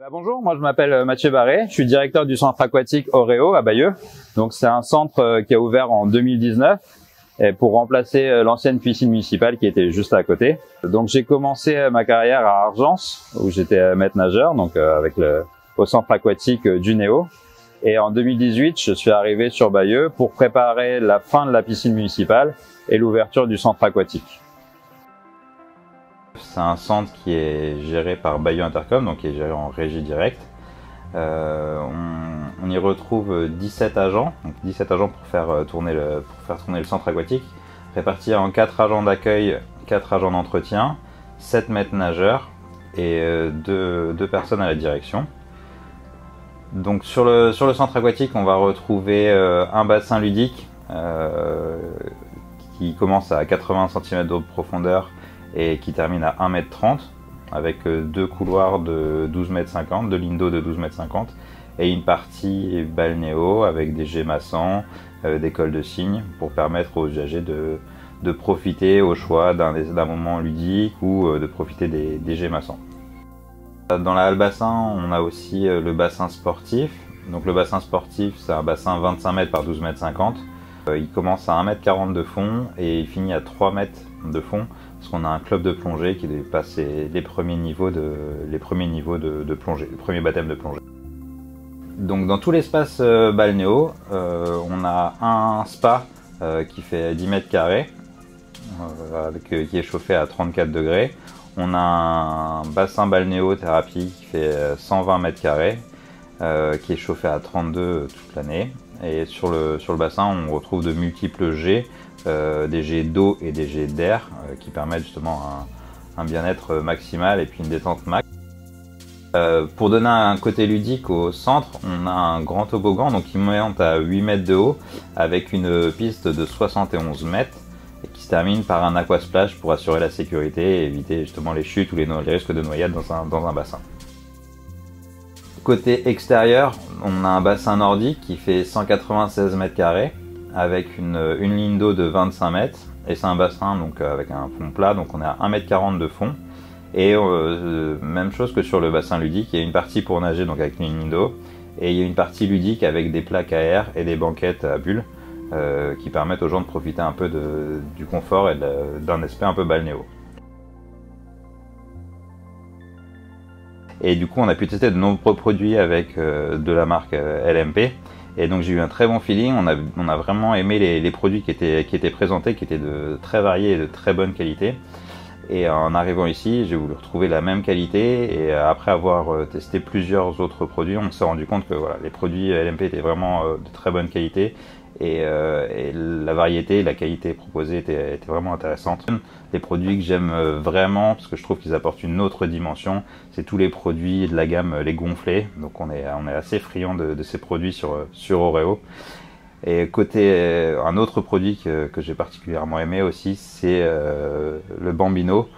Bonjour, moi je m'appelle Mathieu Barré, je suis directeur du centre aquatique Oreo à Bayeux. Donc c'est un centre qui a ouvert en 2019 et pour remplacer l'ancienne piscine municipale qui était juste à côté. Donc j'ai commencé ma carrière à Argence où j'étais maître nageur, donc au centre aquatique du Néo. Et en 2018, je suis arrivé sur Bayeux pour préparer la fin de la piscine municipale et l'ouverture du centre aquatique. C'est un centre qui est géré par Bayeux Intercom, donc qui est géré en régie directe. On y retrouve 17 agents, donc 17 agents pour faire tourner le centre aquatique, répartis en 4 agents d'accueil, 4 agents d'entretien, 7 maîtres nageurs et 2 personnes à la direction. Donc sur le centre aquatique, on va retrouver un bassin ludique qui commence à 80 cm d'eau de profondeur et qui termine à 1,30 m avec 2 couloirs de 12,50 m, 2 lignes d'eau de 12,50 m et une partie balnéo avec des jets massants, des cols de cygne pour permettre aux usagers de profiter au choix d'un moment ludique ou de profiter des jets massants. Dans la halle bassin, on a aussi le bassin sportif. Donc le bassin sportif, c'est un bassin 25 m par 12,50 m. Il commence à 1,40 m de fond et il finit à 3 m de fond parce qu'on a un club de plongée qui dépasse les premiers niveaux de plongée, le premier baptême de plongée. Donc dans tout l'espace balnéo, on a un spa qui fait 10 mètres carrés, qui est chauffé à 34 degrés. On a un bassin balnéo thérapie qui fait 120 mètres carrés, qui est chauffé à 32 toute l'année. Et sur le bassin, on retrouve de multiples jets, des jets d'eau et des jets d'air, qui permettent justement un bien-être maximal et puis une détente max. Pour donner un côté ludique au centre, on a un grand toboggan donc qui monte à 8 mètres de haut avec une piste de 71 mètres et qui se termine par un aquasplash pour assurer la sécurité et éviter justement les chutes ou les risques de noyade dans un bassin. Côté extérieur, on a un bassin nordique qui fait 196 mètres carrés avec une ligne d'eau de 25 mètres et c'est un bassin donc avec un fond plat, donc on est à 1,40 m de fond et même chose que sur le bassin ludique, il y a une partie pour nager donc avec une ligne d'eau et il y a une partie ludique avec des plaques à air et des banquettes à bulles qui permettent aux gens de profiter un peu du confort et d'un aspect un peu balnéo. Et du coup, on a pu tester de nombreux produits avec de la marque LMP. Et donc j'ai eu un très bon feeling, on a vraiment aimé les produits qui étaient présentés, qui étaient de très variés et de très bonne qualité. Et en arrivant ici, j'ai voulu retrouver la même qualité et après avoir testé plusieurs autres produits, on s'est rendu compte que voilà, les produits LMP étaient vraiment de très bonne qualité et la variété et la qualité proposée étaient vraiment intéressantes. Les produits que j'aime vraiment, parce que je trouve qu'ils apportent une autre dimension, c'est tous les produits de la gamme les gonflés. Donc on est assez friand de ces produits sur Oreo. Et côté un autre produit que j'ai particulièrement aimé aussi, c'est le Bambino,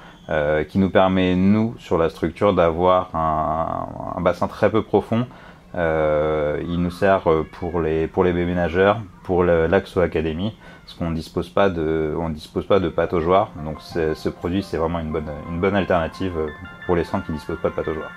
qui nous permet, nous, sur la structure, d'avoir un bassin très peu profond. Il nous sert pour les bébés nageurs, pour l'Axo Academy, parce qu'on ne dispose pas de pataugeoire. Donc ce produit, c'est vraiment une bonne alternative pour les centres qui ne disposent pas de pataugeoire.